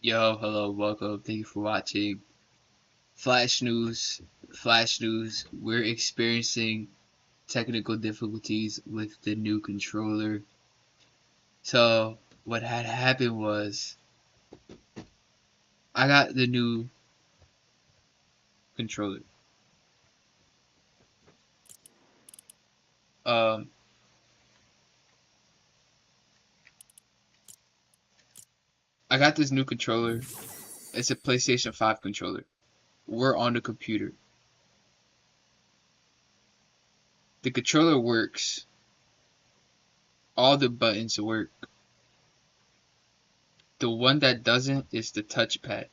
Yo, hello, welcome. Thank you for watching. Flash news. Flash news. We're experiencing technical difficulties with the new controller. So, what had happened was I got the new controller. Um, I got this new controller. It's a PlayStation 5 controller. We're on the computer. The controller works. All the buttons work. The one that doesn't is the touchpad.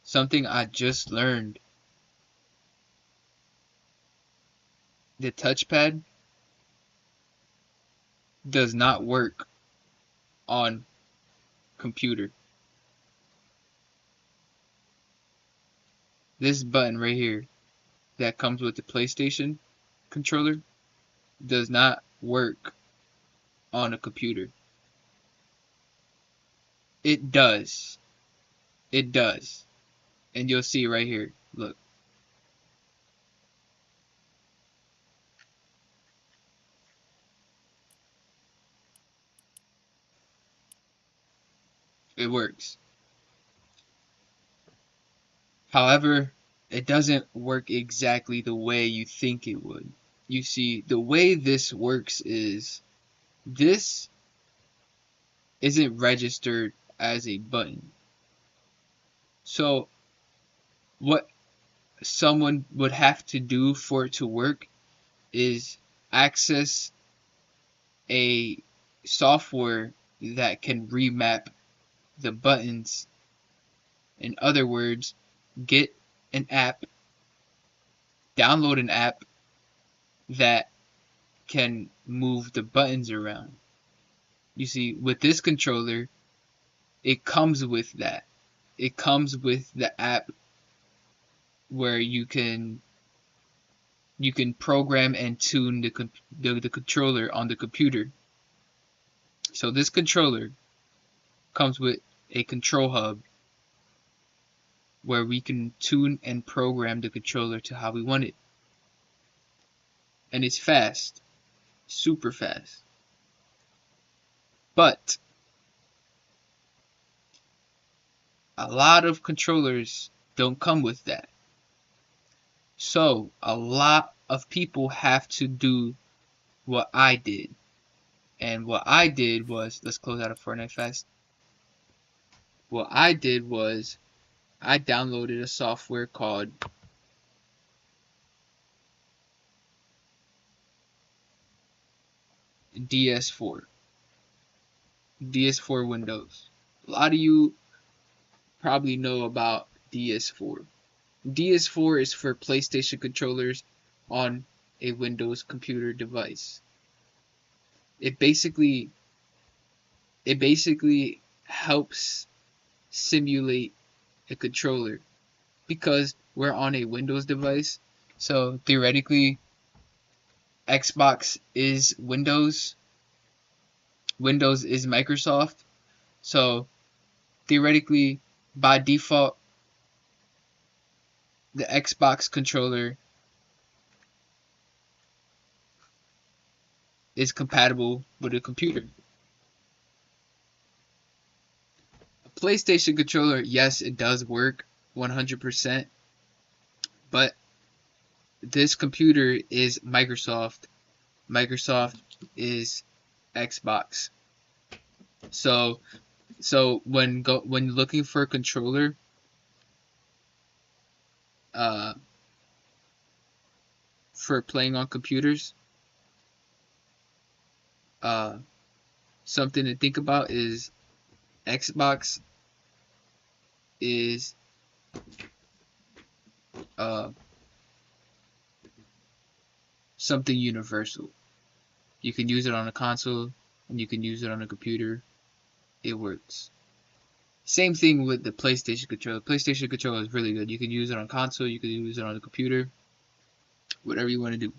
Something I just learned. The touchpad does not work on computer. This button right here that comes with the PlayStation controller does not work on a computer. It does. It does. And you'll see right here. Look. It works. However, it doesn't work exactly the way you think it would. You see, the way this works is this isn't registered as a button. So, what someone would have to do for it to work is access a software that can remap the buttons. In other words, get an app, download an app that can move the buttons around. You see, with this controller, it comes with that. It comes with the app where you can program and tune the controller on the computer. So this controller comes with a control hub where we can tune and program the controller to how we want it. And it's fast, super fast. But a lot of controllers don't come with that. So a lot of people have to do what I did. And what I did was, let's close out of Fortnite fast. What I did was I downloaded a software called DS4. DS4 Windows. A lot of you probably know about DS4. DS4 is for PlayStation controllers on a Windows computer device. It basically helps simulate a controller because we're on a Windows device. So theoretically, Xbox is Windows. Windows is Microsoft. So theoretically, by default, the Xbox controller is compatible with a computer. A PlayStation controller, yes, it does work 100%, but this computer is Microsoft. Microsoft is Xbox. So when looking for a controller, for playing on computers, something to think about is Xbox is something universal. You can use it on a console and you can use it on a computer. It works. Same thing with the PlayStation controller. PlayStation controller is really good. You can use it on console, you can use it on a computer, whatever you want to do.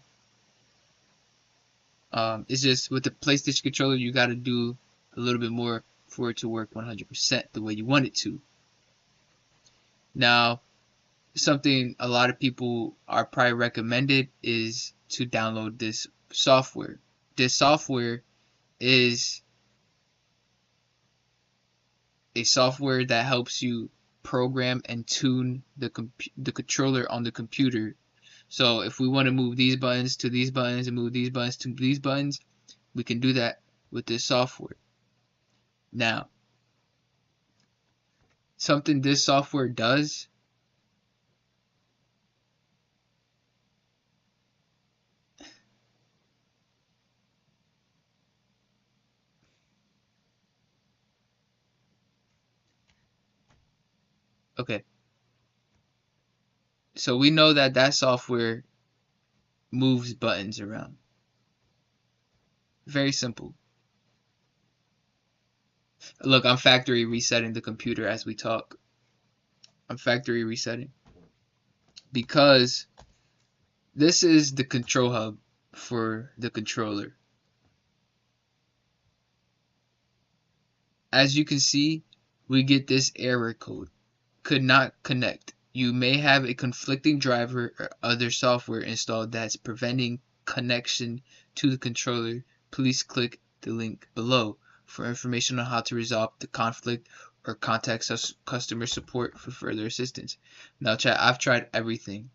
It's just with the PlayStation controller, you got to do a little bit more for it to work 100% the way you want it to. Now, something a lot of people are probably recommended is to download this software. This software is a software that helps you program and tune the controller on the computer. So if we want to move these buttons to these buttons and move these buttons to these buttons, we can do that with this software. Now, something this software does okay, so we know that that software moves buttons around. Very simple. Look, I'm factory resetting the computer as we talk. I'm factory resetting because this is the control hub for the controller. As you can see, we get this error code. Could not connect. You may have a conflicting driver or other software installed that's preventing connection to the controller. Please click the link below for information on how to resolve the conflict or contact customer support for further assistance. Now chat, I've tried everything.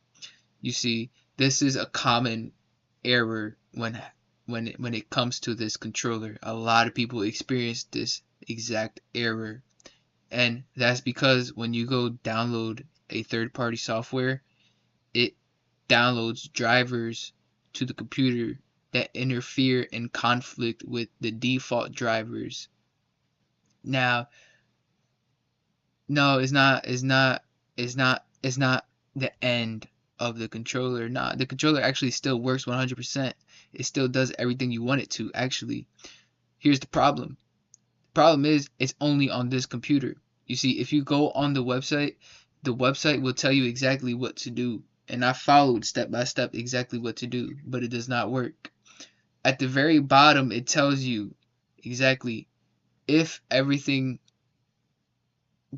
You see, this is a common error when it comes to this controller. A lot of people experience this exact error. And that's because when you go download a third-party software, it downloads drivers to the computer that interfere and conflict with the default drivers. Now, no, it's not the end of the controller. Nah, the controller actually still works 100%. It still does everything you want it to, actually. Here's the problem. The problem is it's only on this computer. You see, if you go on the website will tell you exactly what to do. And I followed step by step exactly what to do, but it does not work. At the very bottom, it tells you exactly if everything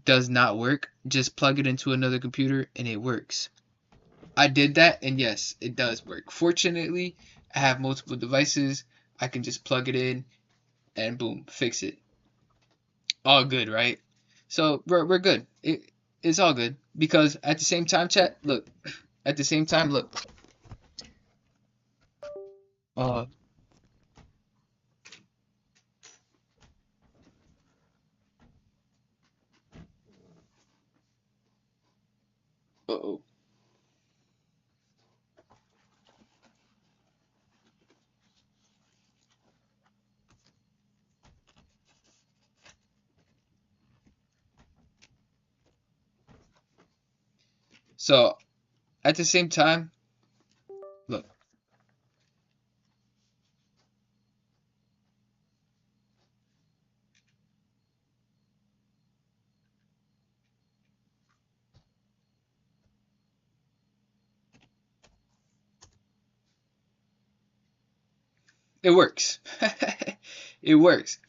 does not work, just plug it into another computer and it works. I did that, and yes, it does work. Fortunately, I have multiple devices. I can just plug it in and boom, fix it. All good, right? So we're good. It's all good because at the same time, chat. Look, at the same time, look. Uh oh. So at the same time, look. It works. It works.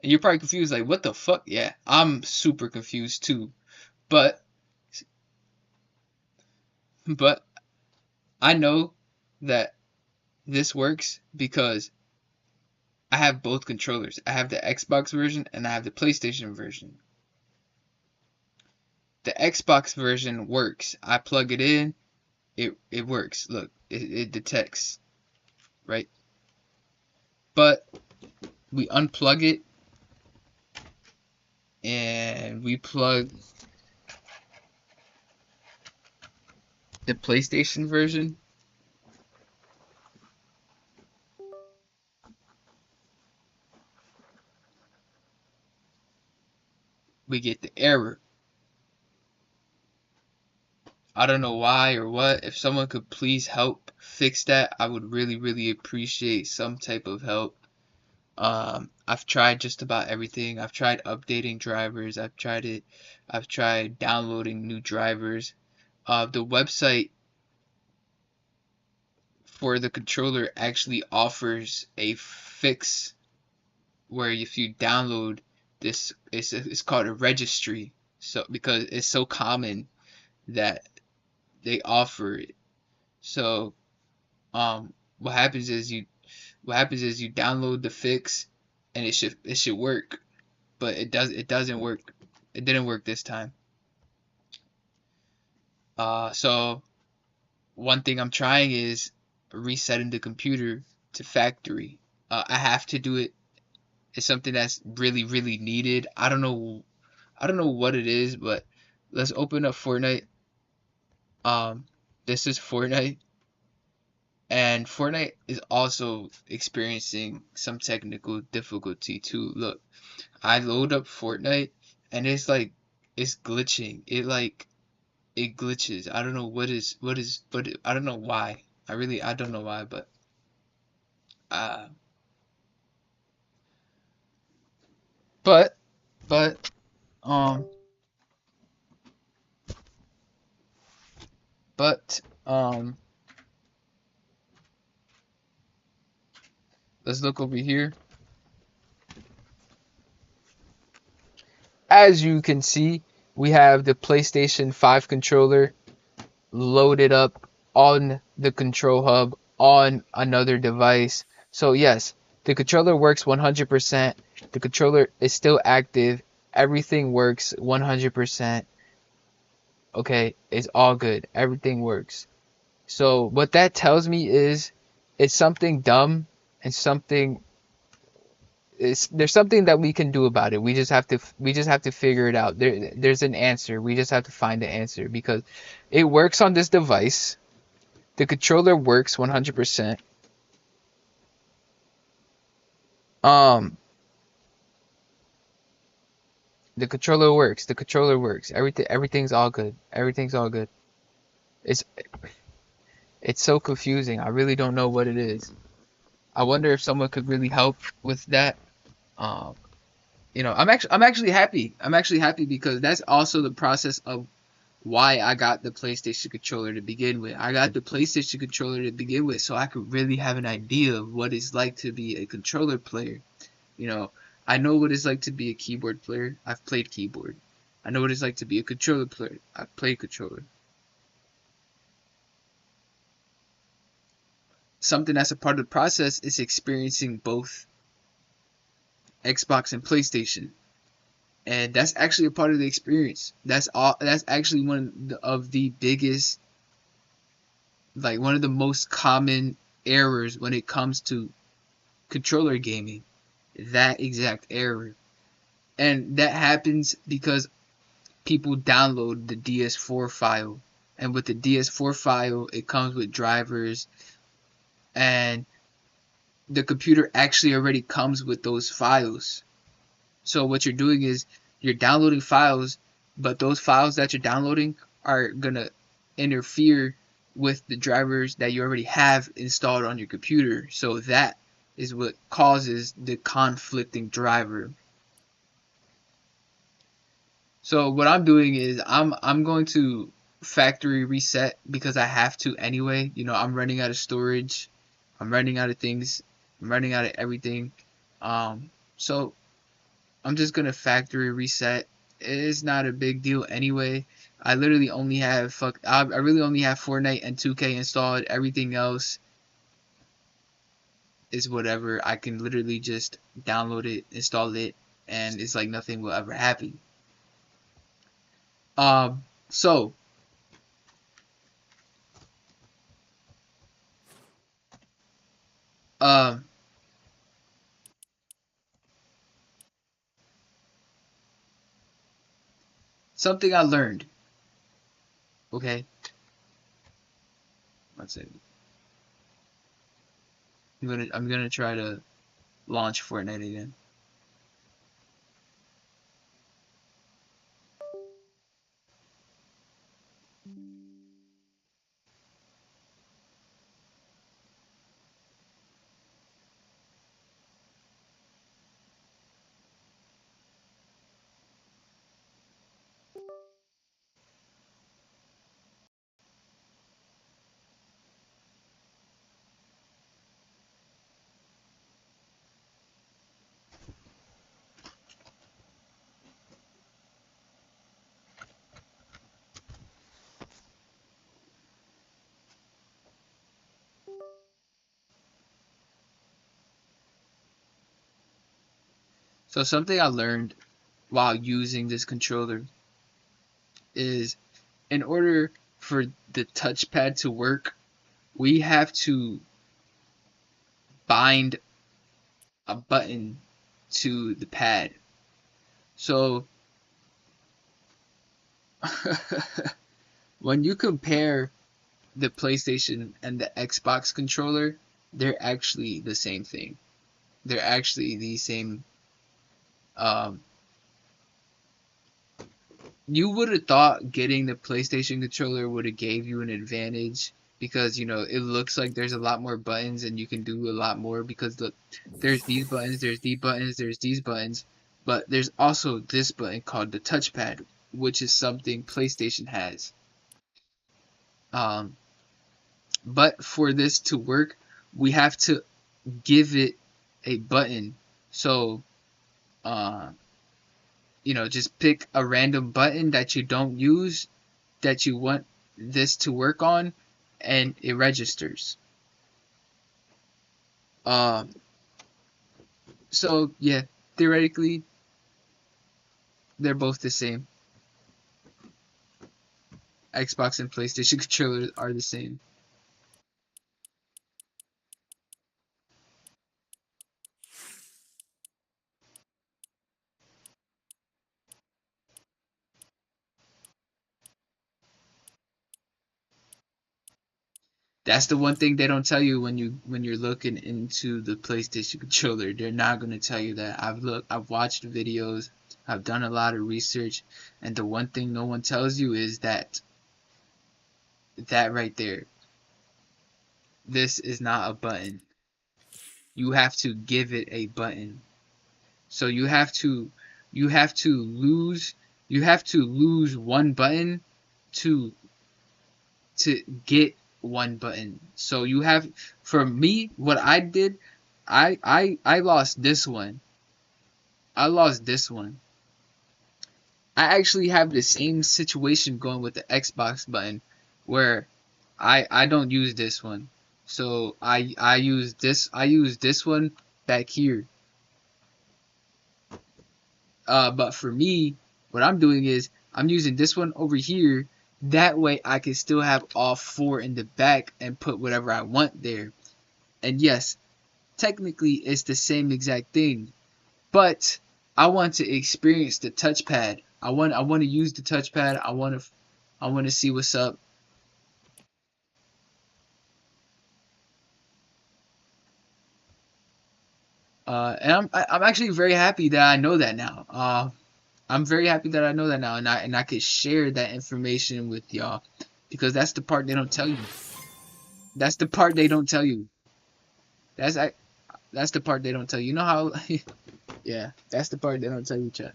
And you're probably confused, like, what the fuck? Yeah, I'm super confused too. But but I know that this works because I have both controllers. I have the Xbox version and I have the PlayStation version. The Xbox version works. I plug it in, it works. Look, it detects, right? But we unplug it and we plug the PlayStation version. We get the error. I don't know why or what. If someone could please help fix that, I would really, really appreciate some type of help. I've tried just about everything. I've tried updating drivers. I've tried downloading new drivers. The website for the controller actually offers a fix where if you download this it's called a registry. So because it's so common that they offer it. So what happens is you download the fix and it should work, but it doesn't work. It didn't work this time. So one thing I'm trying is resetting the computer to factory. I have to do it. It's something that's really really needed. I don't know what it is, but let's open up Fortnite. Um, this is Fortnite, and Fortnite is also experiencing some technical difficulty too. Look, I load up Fortnite, and it's glitching. It glitches. I don't know but I don't know why. I don't know why, uh, but but um but let's look over here. As you can see, we have the PlayStation 5 controller loaded up on the control hub on another device. So yes, the controller works 100%. The controller is still active. Everything works 100%. Okay, it's all good. Everything works. So what that tells me is it's something dumb and there's something that we can do about it. We just have to figure it out. There's an answer. We just have to find the answer because it works on this device. The controller works 100%. Um, the controller works. The controller works. Everything's all good. Everything's all good. It's it's so confusing. I really don't know what it is. I wonder if someone could really help with that. Um, I'm actually happy. I'm actually happy because that's also the process of why I got the PlayStation controller to begin with. I got the PlayStation controller to begin with so I could really have an idea of what it's like to be a controller player. You know, I know what it's like to be a keyboard player. I've played keyboard. I know what it's like to be a controller player. I've played controller. Something that's a part of the process is experiencing both Xbox and PlayStation. And that's actually a part of the experience. That's actually one of the biggest, like one of the most common errors when it comes to controller gaming. That exact error. And that happens because people download the DS4 file. And with the DS4 file, it comes with drivers, and the computer actually already comes with those files. So what you're doing is you're downloading files, but those files that you're downloading are gonna interfere with the drivers that you already have installed on your computer. So that is what causes the conflicting driver. So what I'm doing is I'm going to factory reset because I have to anyway. I'm running out of storage. I'm running out of things. I'm running out of everything. So I'm just gonna factory reset. It's not a big deal anyway. I literally only have I really only have Fortnite and 2K installed. Everything else is whatever. I can literally just download it, install it, and it's like nothing will ever happen. So um, something I learned. Okay, let's say I'm gonna try to launch Fortnite again. So something I learned while using this controller is in order for the touchpad to work, we have to bind a button to the pad. So when you compare the PlayStation and the Xbox controller, they're actually the same thing. They're actually the same. Um, you would have thought getting the PlayStation controller would have gave you an advantage because it looks like there's a lot more buttons and you can do a lot more because look, there's these buttons, there's these buttons, there's these buttons, but there's also this button called the touchpad, which is something PlayStation has. Um, but for this to work, we have to give it a button. So, uh, just pick a random button that you don't use that you want this to work on, and it registers. Um, so yeah, theoretically, they're both the same. Xbox and PlayStation controllers are the same. That's the one thing they don't tell you when you're looking into the PlayStation controller. They're not gonna tell you that. I've watched videos, I've done a lot of research, and the one thing no one tells you is that right there. This is not a button. You have to give it a button. So you have to lose one button to get one button. So you have for me what I did, I lost this one. I lost this one. I actually have the same situation going with the Xbox button where I don't use this one. So I use this one back here. But for me, what I'm doing is I'm using this one over here. That way I can still have all four in the back and put whatever I want there. And yes, technically it's the same exact thing. But I want to experience the touchpad. I want to use the touchpad. I want to see what's up. And I'm actually very happy that I know that now. I'm very happy that I know that now, and I could share that information with y'all because that's the part they don't tell you. That's the part they don't tell you. That's I. That's the part they don't tell you. You know how? Yeah, that's the part they don't tell you, chat.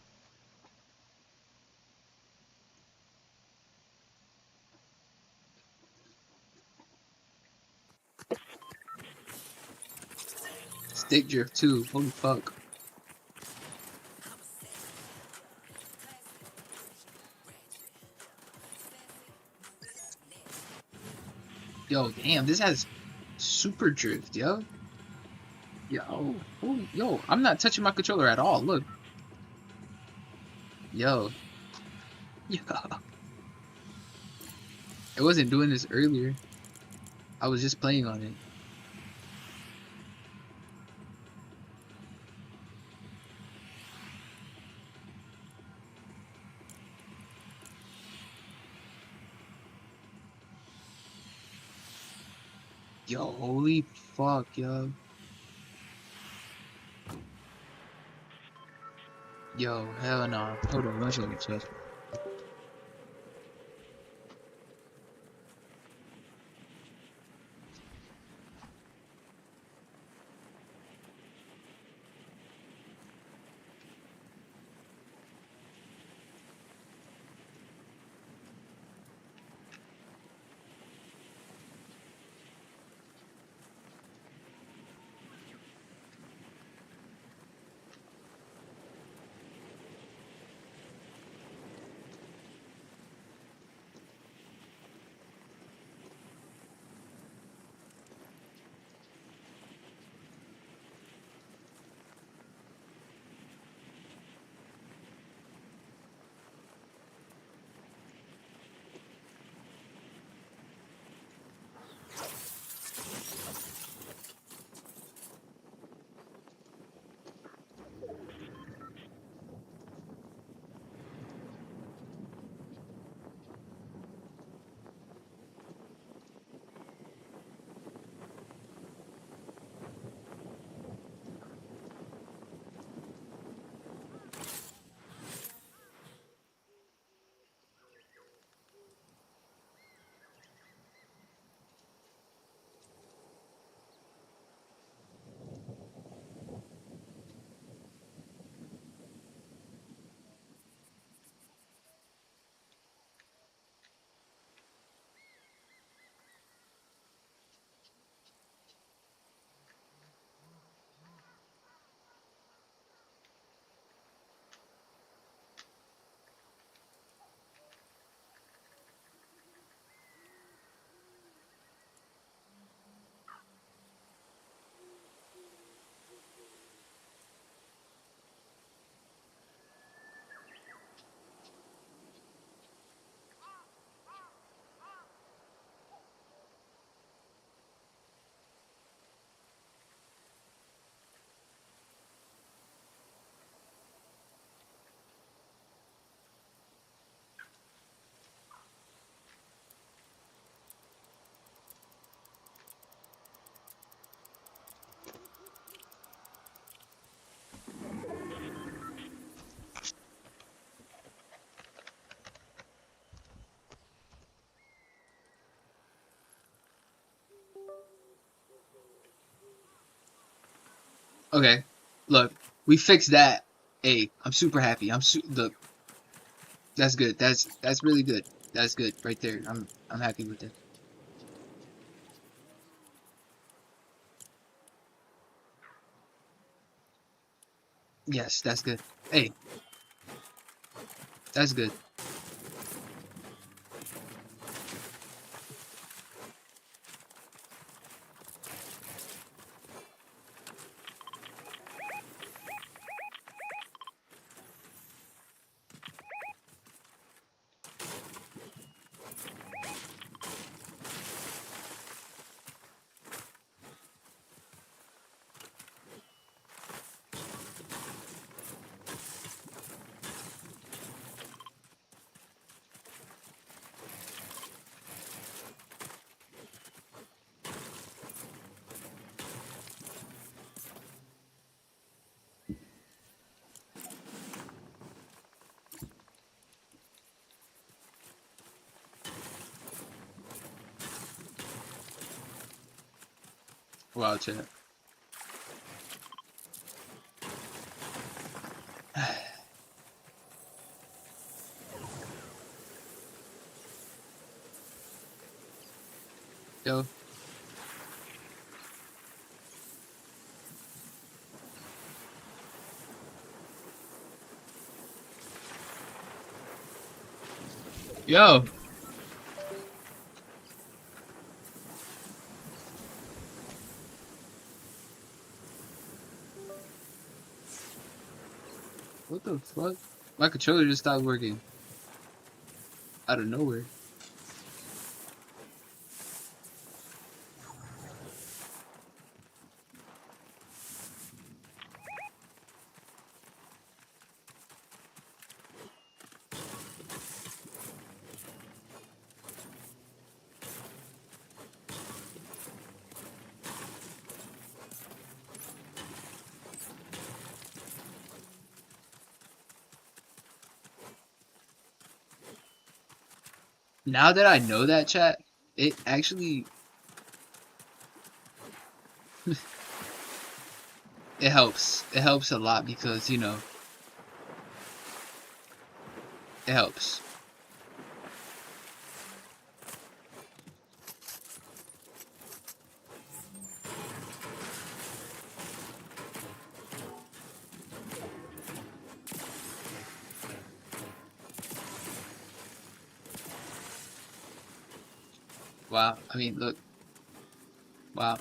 Stick drift too. Holy fuck. Yo, damn, this has super drift, yo. Yo, holy, yo, I'm not touching my controller at all. Look, yo, yo. I wasn't doing this earlier. I was just playing on it. Yo, holy fuck, yo. Yo, hell no. Hold on, one second, chat. Okay, look, we fixed that. Hey, I'm super happy. Look, that's good. That's really good. That's good right there. I'm happy with it. Yes, that's good. Hey, that's good. Wow, chat. Yo, yo, what the fuck? My controller just stopped working out of nowhere. Now that I know that, chat, it actually it helps. It helps a lot because it helps. Wow. I mean, look. Wow.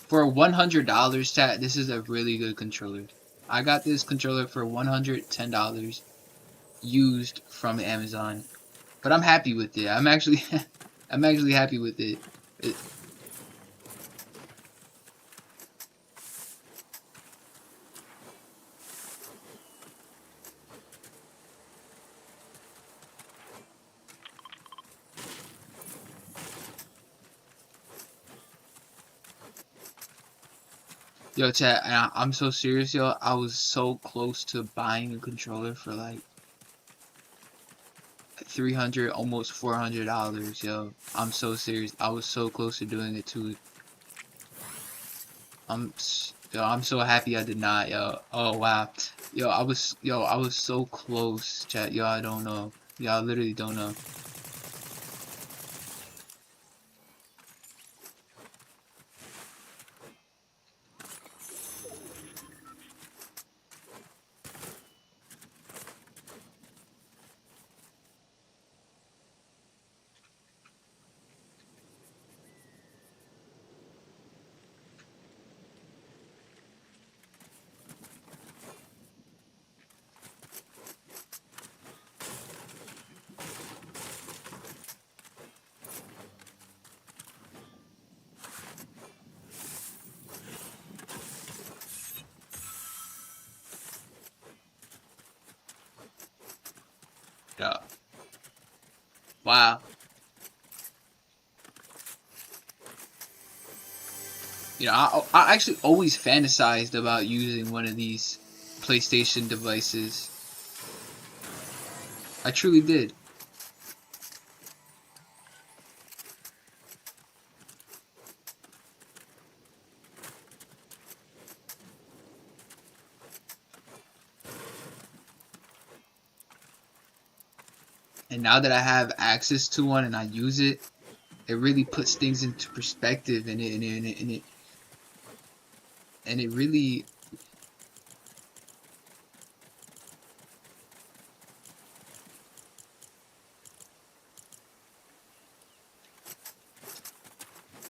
For $100, chat, this is a really good controller. I got this controller for $110 used from Amazon, but I'm happy with it. I'm actually, I'm actually happy with it. it Yo, chat, I'm so serious, yo. I was so close to buying a controller for like 300, almost $400, yo. I'm so serious. I was so close to doing it too. Yo, I'm so happy I did not, yo. Oh wow, yo, I was so close, chat. Yo, I don't know. Yo, I literally don't know. Wow. You know, I actually always fantasized about using one of these PlayStation devices. I truly did. And now that I have access to one and I use it, it really puts things into perspective, and it really